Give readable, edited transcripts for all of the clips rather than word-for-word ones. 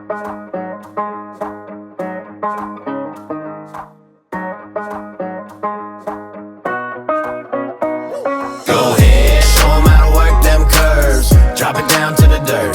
Go ahead, show 'em how to work them curves. Drop it down to the dirt.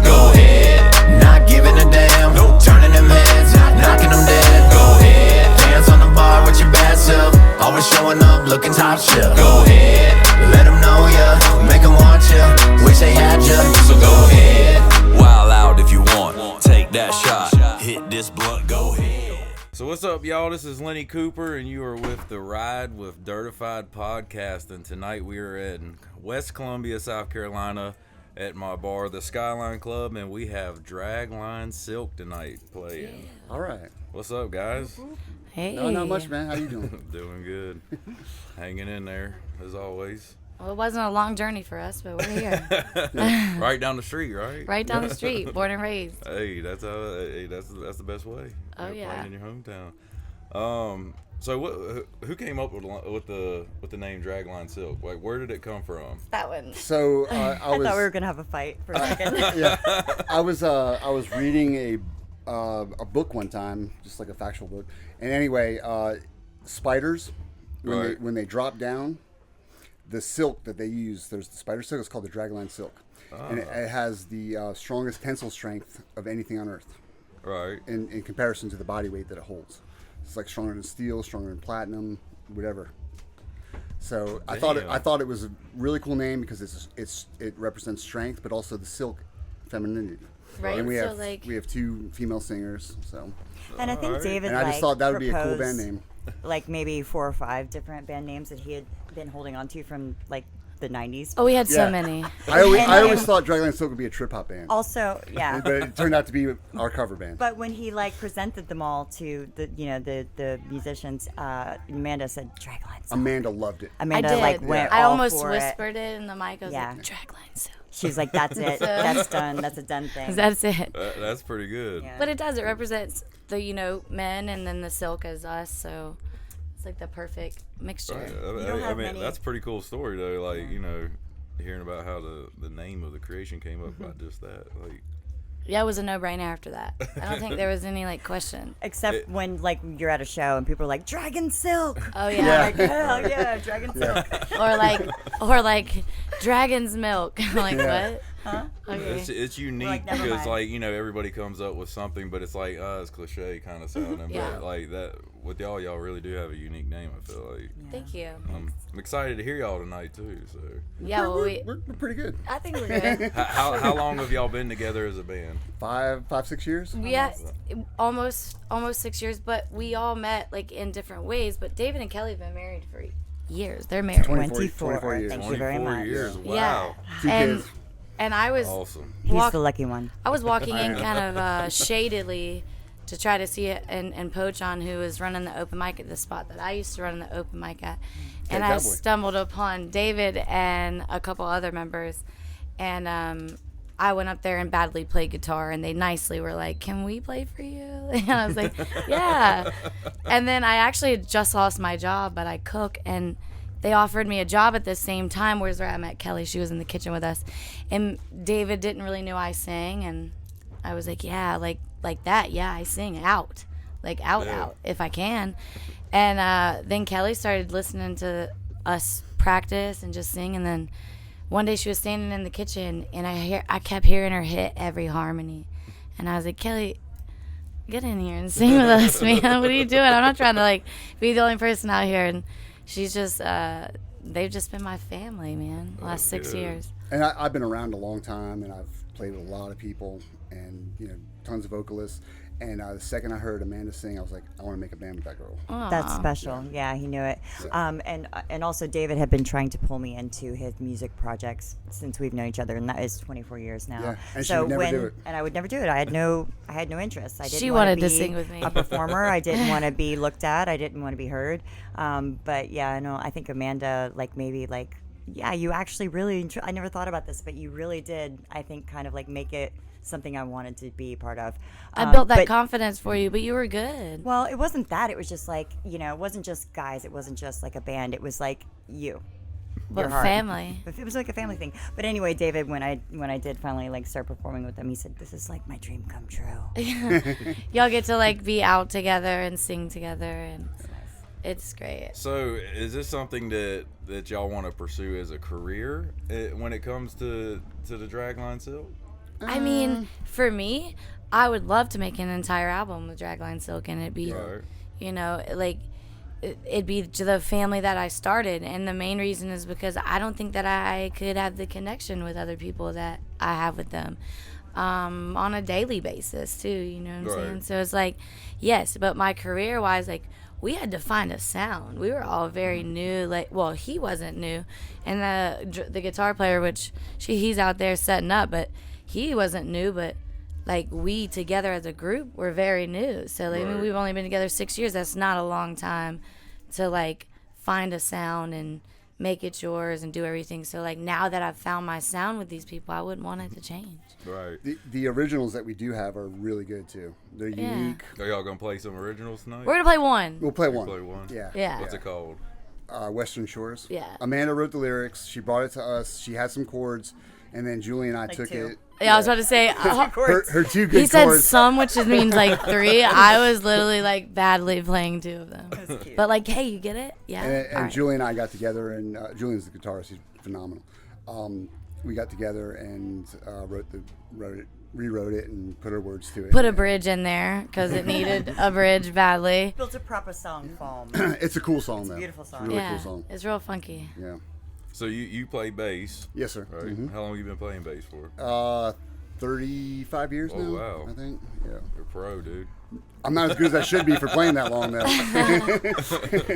Go ahead, not giving a damn. Turning them heads, knocking them dead. Go ahead, dance on the bar with your bad self. Always showing up, looking top shelf. Go ahead, let them know ya, make them want ya. Wish they had ya, so go ahead. Wild out if you want, take that shot. Hit this blunt, go ahead. So what's up, y'all? This is Lenny Cooper, and you are with the Ride with Dirtified podcast. And tonight we are in West Columbia, South Carolina, at my bar, the Skyline Club, and we have Dragline Silk tonight playing. All right. What's up, guys? Hey. No, not much, man. How you doing? Doing good. Hanging in there, as always. Well, it wasn't a long journey for us, but we're here. Right down the street, right? Right down the street, born and raised. Hey, that's the best way. Oh, yeah. Playing in your hometown. So who came up with the name Dragline Silk? Like, where did it come from? That one. So I thought we were gonna have a fight for a second. Yeah, I was reading a book one time, just like a factual book. And anyway, spiders when they drop down, the silk that they use, there's the spider silk. It's called the Dragline Silk, and it has the strongest tensile strength of anything on Earth. Right. In comparison to the body weight that it holds. It's like stronger than steel, stronger than platinum, whatever. So I thought it was a really cool name because it represents strength, but also the silk femininity. Right. And we So, have two female singers. So. And I think David And I just thought that would be a cool band name. Like maybe 4 or 5 different band names that he had been holding on to from like the 90s. Oh, we had so Yeah. many. I always thought Dragline Silk would be a trip hop band. Also, yeah. But it turned out to be our cover band. But when he like presented them all to the musicians, Amanda said Dragline Silk. Amanda loved it. Amanda I did. like went I all almost for whispered it in the mic. I was Yeah. like, Dragline Silk. She was like, "That's it. That's done. That's a done thing." That's it. That's pretty good. Yeah. But it does. It represents the men, and then the silk as us. So it's like the perfect mixture. Right. don't I have mean, many- that's a pretty cool story, though. Like, hearing about how the name of the creation came up by just that. Like, Yeah, it was a no-brainer after that. I don't think there was any question. Except when like you're at a show and people are like Dragon Silk. Oh yeah. Like, hell yeah, Dragon Silk. or like dragon's milk. Like what? Huh? Okay. it's unique like, never because mind. everybody comes up with something, but it's like it's cliche kind of sounding. Yeah. But like that with y'all really do have a unique name. I feel like. Thank you. I'm excited to hear y'all tonight too. So Yeah, well, We're pretty good. I think we're good. how long have y'all been together as a band? 5, 6 years. Yeah, almost 6 years, but we all met like in different ways. But David and Kelly have been married for years. They're married. 24 years. Thank you very 24 much. years. Wow. Yeah. 2 And kids. and I was Awesome. He's the lucky one. I was walking in kind of shadily to try to see it and poach on who was running the open mic at the spot that I used to run the open mic at. And I Cowboy. stumbled upon David and a couple other members. And I went up there and badly played guitar. And they nicely were like, "Can we play for you?" And I was like, "Yeah." And then I actually had just lost my job, but I cook. And they offered me a job at the same time, where I met Kelly. She was in the kitchen with us. And David didn't really know I sang. And I was like, "Yeah, like that. Yeah, I sing out if I can." And then Kelly started listening to us practice and just sing. And then one day she was standing in the kitchen, and I kept hearing her hit every harmony. And I was like, "Kelly, get in here and sing with us, man. What are you doing? I'm not trying to be the only person out here." And she's just they've just been my family, man, the last 6 years. And I've been around a long time, and I've played with a lot of people, and tons of vocalists. And the second I heard Amanda sing, I was like, I want to make a band with that girl. That's special. Yeah, he knew it. And also David had been trying to pull me into his music projects since we've known each other, and that is 24 years now. Yeah, and she so would never do it. And I would never do it. I had no interest. I didn't She wanna wanted to be sing with me. a performer. I didn't want to be looked at. I didn't want to be heard. But yeah, no, I think Amanda yeah, you actually really. I never thought about this, but you really did. I think kind of make it something I wanted to be part of. I built that but- confidence for you, but you were good. Well, it wasn't that. It was just it wasn't just guys. It wasn't just like a band. It was like you. But your heart. family. It was like a family thing. But anyway, David, when I did finally like start performing with them, he said, "This is like my dream come true." Y'all get to like be out together and sing together, and it's great. So, is this something that y'all want to pursue as a career when it comes to the Dragline Silk? I mean, for me, I would love to make an entire album with Dragline Silk, and it'd be, Right. you know, like it'd be to the family that I started, and the main reason is because I don't think that I could have the connection with other people that I have with them on a daily basis too. You know what I'm Right. saying? So it's like, yes, but my career wise, like we had to find a sound. We were all very new. Like, well, he wasn't new, and the guitar player, which he's out there setting up, but he wasn't new, but. Like, we together as a group were very new. So, like, I mean, Right. we've only been together 6 years. That's not a long time to, like, find a sound and make it yours and do everything. So, like, now that I've found my sound with these people, I wouldn't want it to change. Right. The originals that we do have are really good too. They're Yeah. unique. Are y'all gonna play some originals tonight? We're going to play one. We'll play one. Play one. Yeah. Yeah. What's it called? Western Shores. Yeah. Amanda wrote the lyrics. She brought it to us. She had some chords, and then Julie and I Like took two. it. Yeah, I was about to say, Her two good he said chords. some, which means, like, 3. I was literally, like, badly playing 2 of them. Cute. But, like, hey, you get it? Yeah. And All right. Julie and I got together, and Julian's the guitarist. He's phenomenal. We got together and rewrote it, and put our words to it. Put a bridge in there because it needed a bridge badly. Built a proper song form. It's a cool song, though. beautiful song. It's a really Yeah, cool song. it's real funky. Yeah. So you play bass, Yes, sir. right? Mhm. How long have you been playing bass for? 35 years Oh, now. wow. I think. Yeah. You're pro, dude. I'm not as good as I should be for playing that long, though.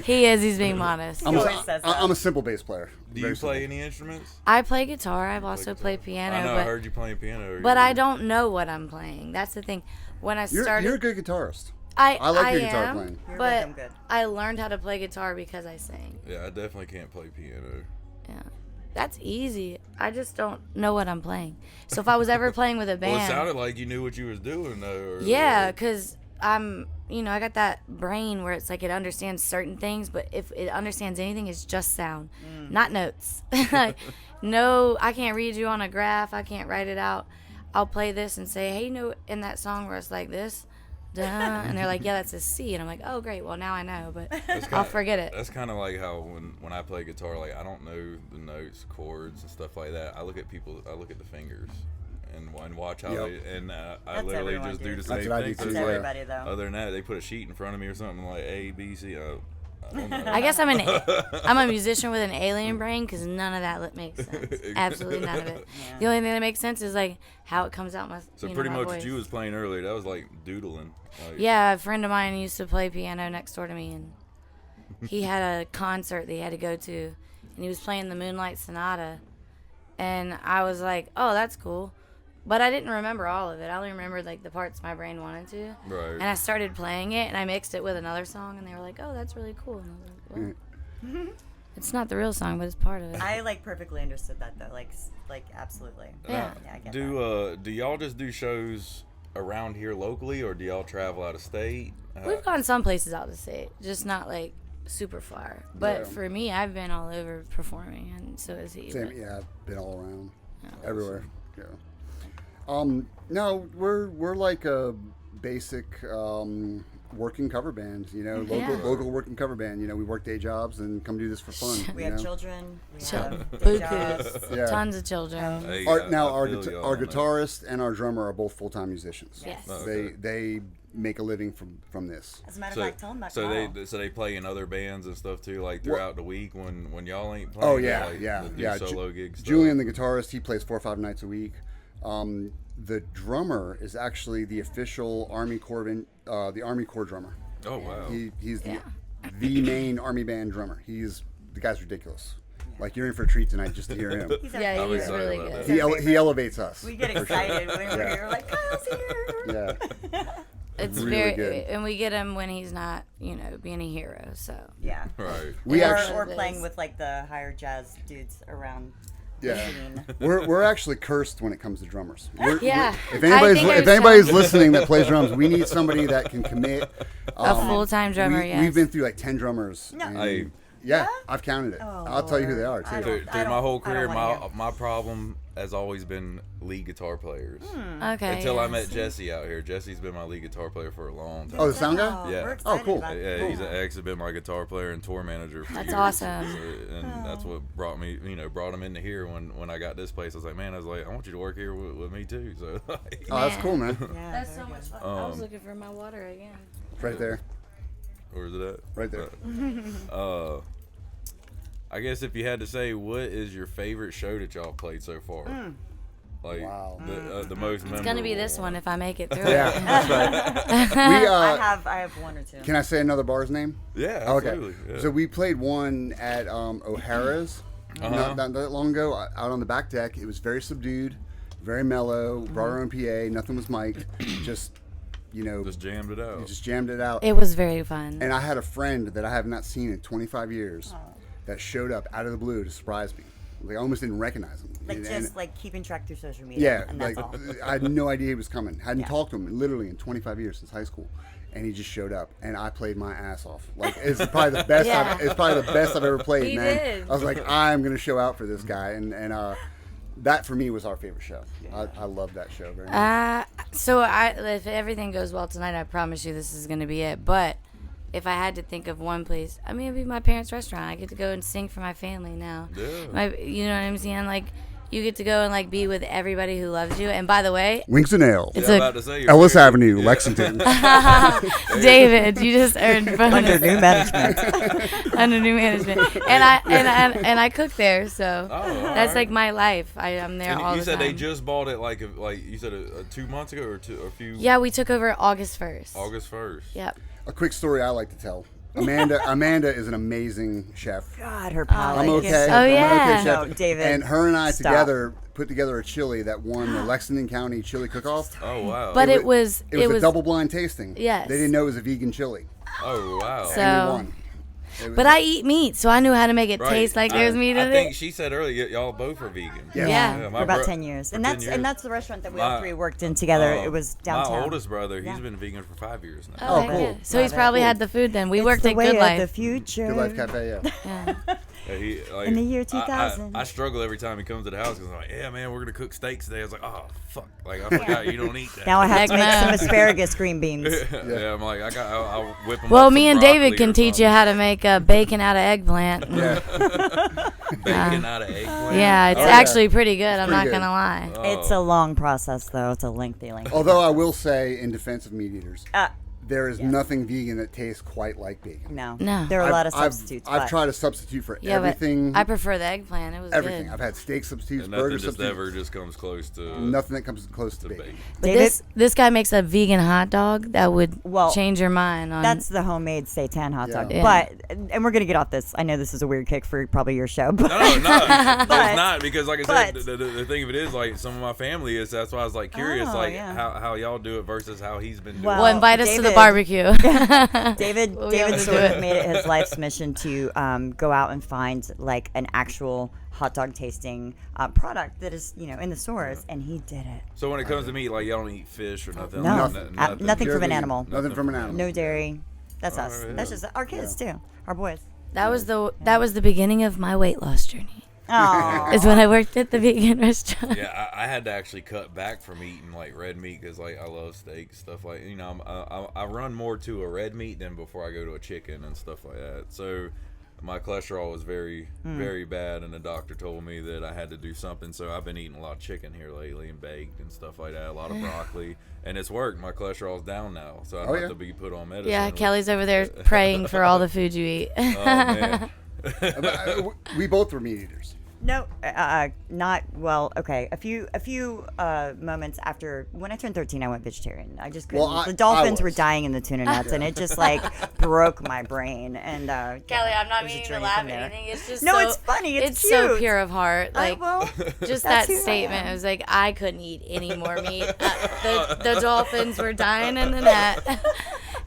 He is. He's being modest. He always says that. I'm a simple bass player. Do Very you play simple. any instruments? I play guitar. I've also played piano. I know. I but heard you playing piano. but I don't know what I'm playing. That's the thing. When I started, You're a good guitarist. I like your guitar am, playing. You're but rhythm good. I learned how to play guitar because I sang. Yeah, I definitely can't play piano. Yeah, that's easy. I just don't know what I'm playing. So if I was ever playing with a band, Well, it sounded like you knew what you was doing, though. yeah, because I got that brain where it's like it understands certain things, but if it understands anything, it's just sound, not notes. Like, no, I can't read you on a graph. I can't write it out. I'll play this and say, hey, in that song where it's like this, duh, and they're like, yeah, that's a C, and I'm like, oh, great, well, now I know, but I'll forget it. That's kind of like how when I play guitar, like I don't know the notes, chords, and stuff like that. I look at the fingers and watch how Yep. they, and I That's literally everyone, just do dude. the That's same what I do thing. too, So it's yeah. like, Everybody, though. other than that, they put a sheet in front of me or something like A, B, C. I don't know. I guess I'm a musician with an alien brain because none of that makes sense. Absolutely none of it. The only thing that makes sense is like how it comes out So my pretty my much voice. what you was playing earlier, that was like doodling. Like, Yeah, a friend of mine used to play piano next door to me, and he had a concert that he had to go to, and he was playing the Moonlight Sonata, and I was like, oh, that's cool. But I didn't remember all of it. I only remembered like the parts my brain wanted to. Right. And I started playing it, and I mixed it with another song, and they were like, oh, that's really cool. And I was like, well, it's not the real song, but it's part of it. I like perfectly understood that though. Like absolutely. Yeah. Yeah, I get that. Do y'all just do shows around here locally, or do y'all travel out of state? We've gone some places out of state, just not like super far. But Yeah. for me, I've been all over performing, and so has he. Same, but- yeah, I've been all around, everywhere. Yeah. No, we're like a basic working cover band. You know, local working cover band. You know, we work day jobs and come do this for fun. We you have know? children. We Chil- have day Bukus. jobs. Yeah. Tons of children. Hey, Our, I- now I our feel y'all our on that. guitarist and our drummer are both full time musicians. Yes. Oh, They okay. they make a living from this. As a matter So, of fact, tell them about so tomorrow. they play in other bands and stuff too, like throughout the week when y'all ain't playing. Oh yeah, like, yeah, the do yeah. Solo gigs. Julian, the guitarist, he plays 4 or 5 nights a week. The drummer is actually the official Army Corps the Army Corps drummer. Oh wow. He's Yeah. the main Army band drummer. The guy's ridiculous. Like you're in for a treat tonight just to hear him. He's our Yeah, I'm he's excited really about good. that. He elevates us. We get excited when we're here. We're like, Kyle's here. Yeah. It's Really very good. and we get him when he's not, being a hero. So Yeah. Right. We Yeah. actually Or playing with like the higher jazz dudes around. yeah. Scene. We're actually cursed when it comes to drummers. Yeah. If I think if there's anybody's some- listening that plays drums, we need somebody that can commit. a full-time drummer. We've Yes. been through like 10 drummers. No. and Hey, Yeah, I've counted it. I'll tell you who they are too. Through my whole career, wanna my problem has always been lead guitar players. Okay. Until I met Jesse out here. Jesse's been my lead guitar player for a long time. Oh, the sound guy? Yeah. We're Oh, excited cool. about Yeah, that. he's an ex, been my guitar player and tour manager for That's years. awesome. And that's what brought me, brought him into here when I got this place. I was like, man, I want you to work here with me too. So, like, Oh, that's cool, man. Yeah, That's very so much good. fun. I was looking for my water again. It's right there. where's it at? Right there. I guess if you had to say, what is your favorite show that y'all played so far? Like Wow. the most memorable. It's gonna be this one if I make it through Yeah, it. that's right. We I have one or two. can I say another bar's name? Yeah, Okay. absolutely. Yeah. So we played one at O'Hara's not that long ago out on the back deck. It was very subdued, very mellow. Brought our own PA. Nothing was mic'd. Just just jammed it out. just jammed it out. It was very fun. And I had a friend that I have not seen in 25 years that showed up out of the blue to surprise me. Like I almost didn't recognize him. Like And- just like keeping track through social media. yeah, and like that's all. I had no idea he was coming. Hadn't Yeah. talked to him literally in 25 years since high school, and he just showed up, and I played my ass off. Like it's probably the best. Yeah. It's probably the best I've ever played, He man. did. I was like, I'm gonna show out for this guy, and that for me was our favorite show. I love that show very much. So if everything goes well tonight, I promise you this is gonna be it. But if I had to think of one place, I mean, it'd be my parents' restaurant. I get to go and sing for my family now. Yeah. You know what I'm saying? Like, you get to go and like be with everybody who loves you. And by the way, Wings and Ale, it's I'm a about to say your Ellis favorite- Avenue, yeah. Lexington. David. You just earned Under bonus new management. under new management, and I cook there, so that's alright. like my life. I'm there And all you the said time. they just bought it like you said 2 months ago or a few. Yeah, we took over August 1st. August 1st. Yep. A quick story I like to tell. Amanda is an amazing chef. God, her palate. I'm like okay. it. Oh, I'm an yeah. okay chef. No, David, And her and I stop. together put together a chili that won the Lexington County Chili Cook-Off. Oh wow. But it was It was a double blind tasting. Yes. They didn't know it was a vegan chili. Oh wow. So- And we won. It was- But I eat meat, so I knew how to make it Right. taste like there's meat I in think it. she said earlier y'all both are vegan. Yeah. Yeah. For about 10 years. And that's the restaurant that we all My- three worked in together. It was downtown. My oldest brother, he's Yeah. been vegan for 5 years now. Oh, Oh, heck cool. yeah. So he's probably Cool. had the food then. We It's worked the at way Good of Life. the future. Good Life Cafe, yeah. Yeah. Yeah, he, like, In the year I- 2000. I struggle every time he comes to the house because I'm like, yeah, man, we're gonna cook steaks today. I was like, oh fuck, like I forgot you don't eat that. Now I have Heck to make no. some asparagus green beans. yeah, I'm like, I'll whip them. Well, up me some and David broccoli can or teach you something. how to make bacon out of eggplant. Yeah. Bacon out of eggplant. Yeah, it's Oh, yeah. actually pretty good. I'm pretty not good. gonna lie. It's a long process, though. It's a lengthy. Although I will say, in defense of meat eaters, Uh, there is nothing vegan that tastes quite like bacon. no. No. There are a lot of I've- substitutes. I've but tried to substitute for Yeah, everything. but I prefer the eggplant. It was everything. good. I've had steak substitutes, And burger nothing just substitutes. ever just comes close to Nothing that comes close to to bacon. bacon. But David, this guy makes a vegan hot dog that would Well, change your mind on. that's the homemade seitan hot dog. Yeah. But, and we're going to get off this. I know this is a weird kick for probably your show. But No, it's But- not because, like I said, but- the thing of it is, like some of my family is. That's why I was like curious, Oh, like yeah. how y'all do it versus how he's been doing. well, it. invite us to the David- barbecue. David Well, we have to sort do of it. made it his life's mission to go out and find like an actual hot dog tasting product that is in the stores, and he did it. So when it comes to meat, like y'all don't eat fish or nothing. No, like, nothing Pure from an vegan. animal. Nothing from an animal. No dairy. That's us. Alright. That's just our kids too. Our boys. That was the beginning of my weight loss journey. Oh, Is when I worked at the vegan restaurant. Yeah, I had to actually cut back from eating like red meat because like I love steak stuff like I run more to a red meat than before I go to a chicken and stuff like that. So my cholesterol was very very bad, and the doctor told me that I had to do something. So I've been eating a lot of chicken here lately and baked and stuff like that. A lot of broccoli, and it's worked. My cholesterol's down now, so I don't have to be put on medicine. Yeah, Kelly's over there praying for all the food you eat. Oh man. We both were meat eaters. no, not well. Okay, a few moments after when I turned 13, I went vegetarian. I just couldn't. Well, the dolphins I were was. dying in the tuna nets, and it just like broke my brain. And Kelly, I'm not it was a meaning to journey laugh from or there. anything. It's just No, so, it's funny. It's so cute. pure of heart. Like well, just that's that who I statement. am. It was like I couldn't eat any more meat. The dolphins were dying in the net,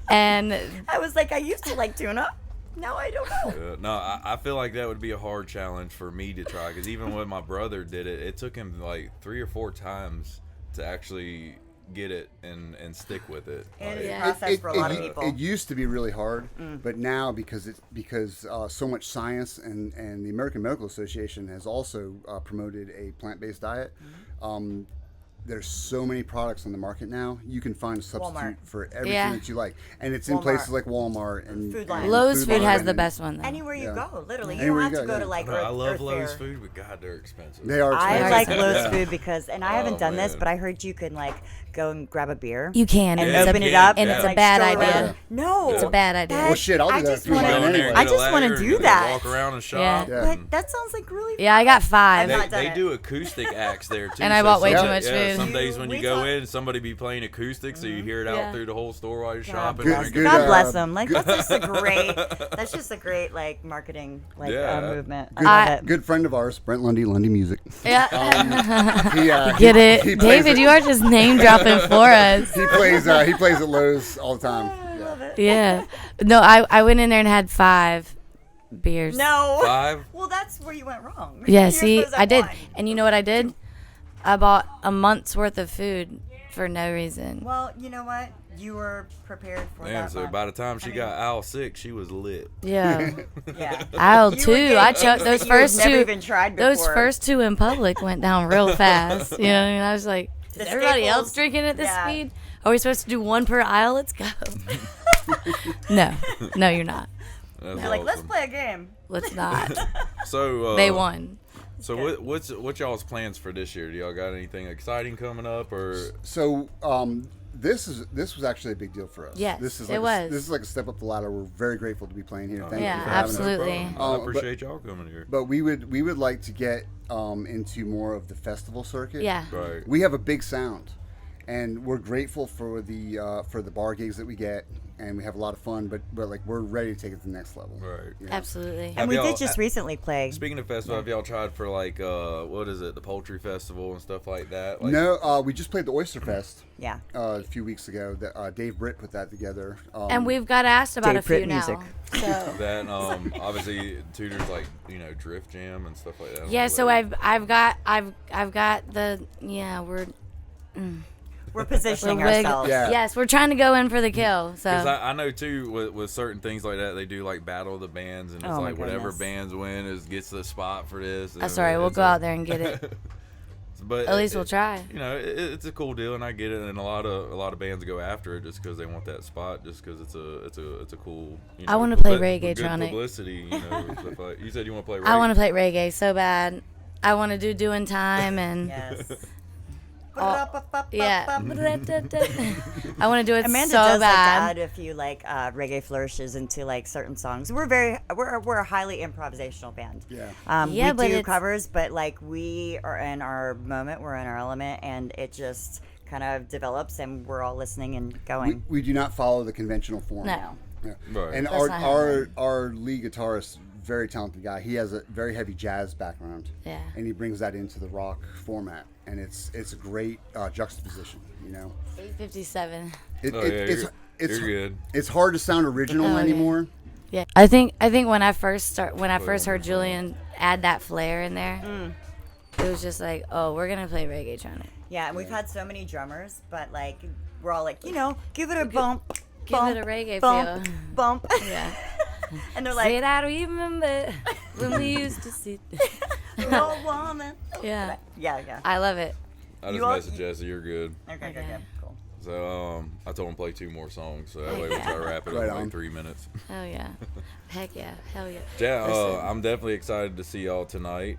and I was like, I used to like tuna. Now I don't know. No, I feel like that would be a hard challenge for me to try because even when my brother did it, it took him like 3 or 4 times to actually get it and stick with it. And Like, it's a process for a lot of people. It used to be really hard, but now because so much science and the American Medical Association has also promoted a plant-based diet. There's so many products on the market now. You can find a substitute Walmart. for everything Yeah. that you like, and it's in Walmart. places like Walmart and Food Lion. and Lowe's Food has Lion the and- best one though. Anywhere you Yeah. go, literally, you Anywhere don't you have to go, go to yeah. like I love Earth Lowe's Fare. food, but God, they're expensive. They are. I expensive. like Lowe's Yeah. food because, and I haven't done this, man. but I heard you can like go and grab a beer. You can, and and it's open a, it up, and it's a like, bad stroll idea. around. No, It's a bad idea. Well, shit, I'll do I that just through wanna- Go in mine there anyway. and I get a just wanna ladder do and that. Walk around and shop. Yeah. Yeah. But that sounds like really. Yeah, I got 5. I've not done They it. do acoustic acts there too. And I so bought way some- too much yeah, food. Some days when We you go talk- in, somebody be playing acoustic, so you hear it out Yeah. through the whole store while you're God shopping. bless, drinking. good, God bless uh, them. Like that's just a great. That's just a great like marketing like Yeah. movement. Good, I love it. good friend of ours, Brent Lundy, Lundy Music. Yeah. He, Get it, he plays David? it- You are just name dropping for us. He plays at Lowe's all the time. Yeah. No, I went in there and had 5 beers. No. 5. Well, that's where you went wrong. Yeah. You're See, supposed to I have did, one. and you know what I did? I bought a month's worth of food for no reason. Well, you know what? You were prepared for Man, that. so month. by the time she got aisle 6, she was lit. Yeah. Yeah. Aisle You 2, were getting I things chucked that those you had first never 2. even tried Those before. first 2 in public went down real fast. You know what I mean? I was like, is The everybody staples, else drinking at this yeah. speed? Are we supposed to do 1 per aisle? Let's go. No, you're not. That's You're like, let's awesome. play a game. Let's not. So They won. So what's y'all's plans for this year? Do y'all got anything exciting coming up, or So this was actually a big deal for us. Yes, this is it like was. This is like a step up the ladder. We're very grateful to be playing here. Thank Yeah, you for having us. absolutely. I But- appreciate y'all coming here. But we would like to get into more of the festival circuit. Yeah. Right. We have a big sound, and we're grateful for the bar gigs that we get, and we have a lot of fun. But like we're ready to take it to the next level. Right. Yeah. Absolutely. And Have we y'all- did just recently play. Speaking of festival, have y'all tried for like what is it, the poultry festival and stuff like that? Like, No, we just played the Oyster Fest Yeah. a few weeks ago. That Dave Britt put that together. And we've got asked about Dave a few Pritt now. music. So that obviously tutors like Drift Jam and stuff like that. yeah, so Like- I've got the We're positioning we're wig- ourselves. Yeah. Yes, we're trying to go in for the kill. So 'Cause I know too with certain things like that, they do like battle of the bands, and it's Oh my like whatever goodness. bands win gets the spot for this. that's all right. We'll go out there and get it. But At least we'll try. It's a cool deal, and I get it. And a lot of bands go after it just because they want that spot, just because it's a cool. I wanna play good reggae-tronic. publicity. Stuff like, you said you want to play. I want to reggae. play reggae so bad. I want to do doing time and Yes. yeah. I want to do it Amanda so does like to bad. add a few like reggae flourishes into like certain songs. We're a highly improvisational band. Yeah. Yeah, we but do it's- covers, but like we are in our moment, we're in our element, and it just kind of develops, and we're all listening and going. We do not follow the conventional form. No. Yeah. Right. And That's our not how our lead guitarist, very talented guy. He has a very heavy jazz background. Yeah. And he brings that into the rock format, and it's a great juxtaposition. 857. Oh, yeah, you're good. It's hard to sound original Oh, yeah. anymore. Yeah. I think when I first heard Julian add that flair in there, it was just like, oh, we're gonna play reggae-tronic. Yeah, and we've had so many drummers, but like we're all like, give it a bump. Give bump, it a reggae bump, feel. bump. Yeah. And they're Say like, that I remember when we used to sit. no woman. Yeah. Yeah. I love it. I You just all- messaged Jesse. You're good. Okay, Okay. cool. So I told him to play 2 more songs, so that way we'll try to wrap it up Right in on. like 3 minutes. Oh yeah. Heck yeah. Hell yeah. Yeah, Listen. I'm definitely excited to see y'all tonight.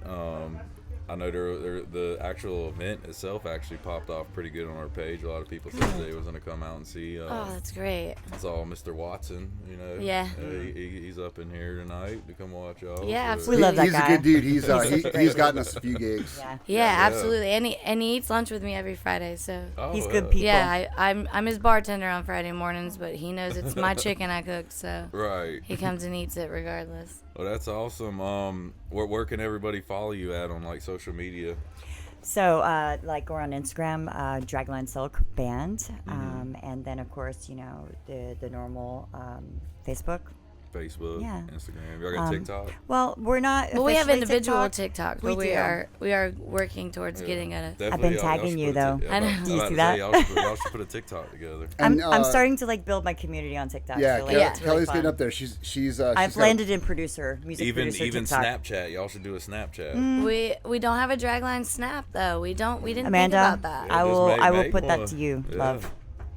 I know the actual event itself actually popped off pretty good on our page. A lot of people said they was gonna come out and see. Oh, that's great. I saw Mr. Watson. Yeah. He's up in here tonight to come watch y'all. Yeah, so- absolutely. We love that He's guy. a good dude. He's great. he's gotten us a few gigs. Yeah. Yeah, absolutely. And he eats lunch with me every Friday. So Oh, He's good people. yeah, I'm his bartender on Friday mornings, but he knows it's my chicken I cooked, so Right. he comes and eats it regardless. Well, that's awesome. Where can everybody follow you at on like social media? So, like, we're on Instagram, Dragline Silk Band, and then of course, the normal Facebook. Facebook, Yeah. Instagram. Y'all got TikTok? Well, we're not. Well, we have officially individual TikTok. TikToks, but we do. are working towards getting a. Definitely, I've been y'all tagging should you, put a though. yeah, I know. I'm Do you about see to say, that? y'all should put a TikTok together. And, I'm starting to like build my community on TikTok. Yeah, so, like, Kelly's it's really getting fun. up there. She's I've got- landed in music Even producer TikTok. Snapchat, y'all should do a Snapchat. We don't have a Dragline Snap though. We didn't Amanda, think about that. I just will make put one. that to you, Yeah. love.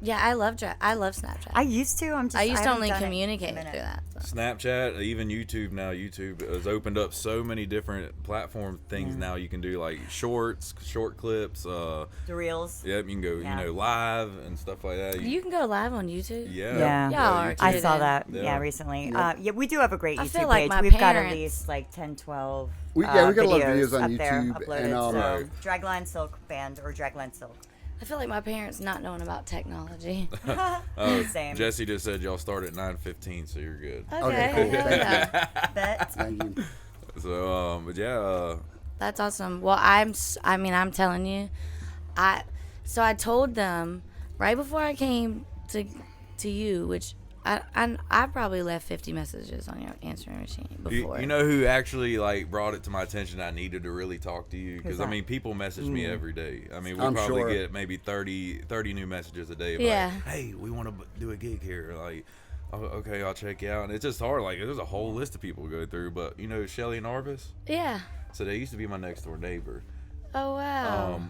Yeah, I love Snapchat. I used to. I used to haven't only done it in a communicate minute. through that. So. Snapchat, even YouTube now. YouTube has opened up so many different platform things now. You can do like shorts, short clips. The reels. Yep, you can go, Yeah. live and stuff like that. You can go live on YouTube. Yeah. Yeah. Y'all are I kidding. saw that. Yeah. Yeah, recently. Yeah, we do have a great I YouTube feel like page. my We've got at parents- least like 10, 12 we got a lot of videos videos on up there YouTube, uploaded. and so Right. Dragline Silk band or Dragline Silk. I feel like my parents not knowing about technology. Same. Jesse just said y'all start at 9:15, so you're good. Okay. cool. hell yeah. Bet. thank you. So, but yeah, That's awesome. Well, I'm telling you, I told them right before I came to you, which I probably left 50 messages on your answering machine before. you know who actually like brought it to my attention? I needed to really talk to you because I that? mean, people message me every day. I mean, we I'm probably sure. get maybe 30 new messages a day. Yeah. Like, hey, we want to do a gig here. Like, oh, okay, I'll check you out. And it's just hard. Like, there's a whole list of people to go through. But you know, Shelly and Arvis. Yeah. So they used to be my next door neighbor. Oh wow.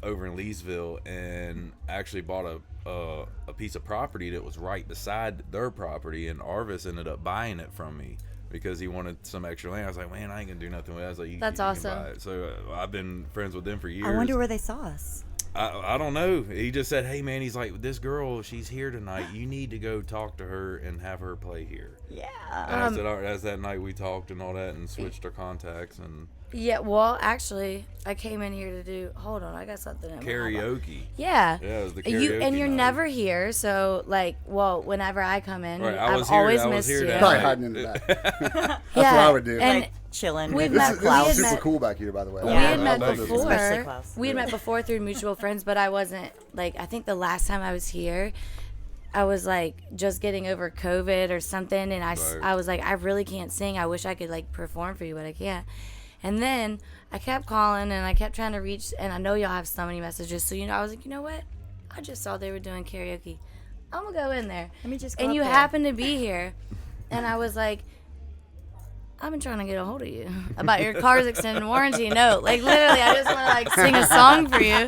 Over in Leesville, and actually bought a piece of property that was right beside their property, and Arvis ended up buying it from me because he wanted some extra land. I was like, man, I ain't gonna do nothing with it. I was like, That's you awesome. Can buy it. So I've been friends with them for years. I wonder where they saw us. I don't know. He just said, hey man, he's like, this girl, she's here tonight. You need to go talk to her and have her play here. Yeah. And I said, all right, as that night we talked and all that and switched our contacts and Yeah. Well, actually, I came in here to do. Hold on, I got something in my karaoke. Yeah. Yeah, it was the You karaoke and you're night. never here, so like, well, whenever I come in, Right, I I've was here- always I was missed here you. that Probably night. hiding in the back. That's Yeah, what I would do. And Like chilling. we've with met- This we is had super met- cool back here, by the way. we Yeah, had I met love this. before. Especially Klaus. We had met before through mutual friends, but I wasn't like. I think the last time I was here, I was like just getting over COVID or something, and Right. I was like, I really can't sing. I wish I could like perform for you, but I can't. And then I kept calling and I kept trying to reach, and I know y'all have so many messages, so I was like, you know what? I just saw they were doing karaoke. I'm gonna go in there. Let me just go And up you there. happened to be here, and I was like, I've been trying to get a hold of you about your car's extended warranty note. Like literally, I just want to like sing a song for you.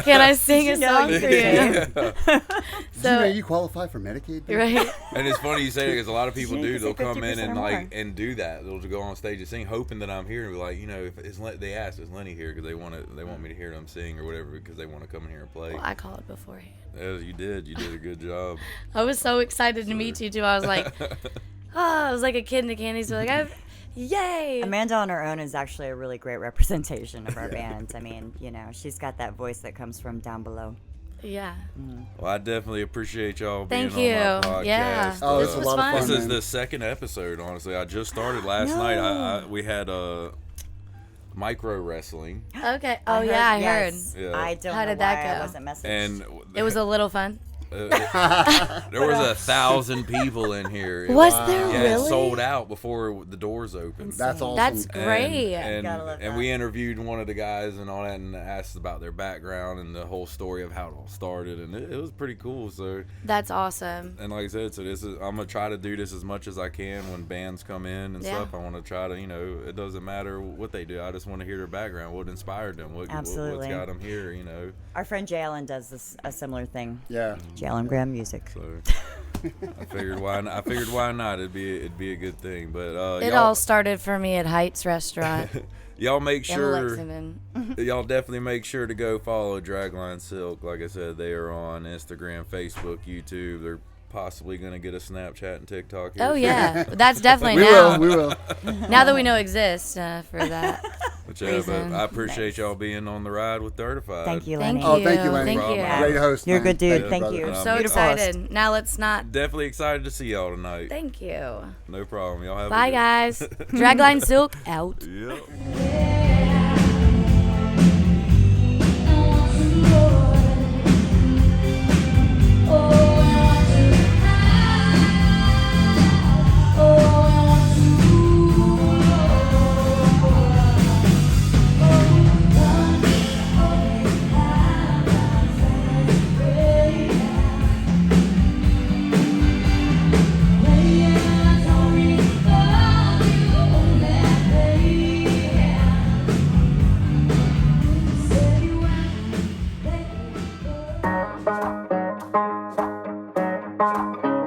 Can I sing a song for you? Do you know you qualify for Medicaid? dude? Right? And it's funny you say that because a lot of people Yeah, do. you They'll can say come in 50% and or like more. and do that. They'll go on stage and sing, hoping that I'm here and be like, you know, they ask, is Lenny here? Because they want me to hear them sing or whatever because they want to come in here and play. Well, I called beforehand. As you did a good job. I was so excited to meet you too. I was like, I was like a kid in a candy store. Like, yay! Amanda on her own is actually a really great representation of our band. I mean, she's got that voice that comes from down below. Yeah. Well, I definitely appreciate y'all Thank being you. on my podcast. Yeah. Oh, This it's a was lot fun. of fun. This is man. the second episode. Honestly, I just started last night. We had micro wrestling, Okay. Oh yeah, I heard. yes. Yeah. I don't How know did that why I go? wasn't messaged. and It was a little fun. there was 1,000 people in here. It Was there Yeah, really? it sold out before the doors opened. That's awesome. That's great. And, Gotta love and that. we interviewed one of the guys and all that, and asked about their background and the whole story of how it all started, and it was pretty cool. So, That's awesome. and like I said, I'm gonna try to do this as much as I can when bands come in and Yeah. stuff. I want to try to, it doesn't matter what they do. I just want to hear their background, what inspired them, what's Absolutely. got them here. Our friend Jay Allen does a similar thing. Yeah. Jay Allen Graham Music. So I figured why not. It'd be a good thing. But It y'all, all started for me at Heights Restaurant y'all make in sure. Lexington. Y'all definitely make sure to go follow Dragline Silk. Like I said, they are on Instagram, Facebook, YouTube. They're possibly going to get a Snapchat and TikTok here Oh soon. yeah, that's definitely We now. will. We will. Now that we know exists for that. But yeah, reason. but I appreciate y'all being on the ride with Dirtified. Thank you, Thank Lenny. you. Oh, thank you, Lenny. Thank No you. problem. Great host. You're a man. good dude. Yeah, Thank brother. you. So Beautiful host. excited. Now let's not. Definitely excited to see y'all tonight. Thank you. No problem. Y'all have Bye a good guys. Dragline Silk out. Yep. Oh Bye.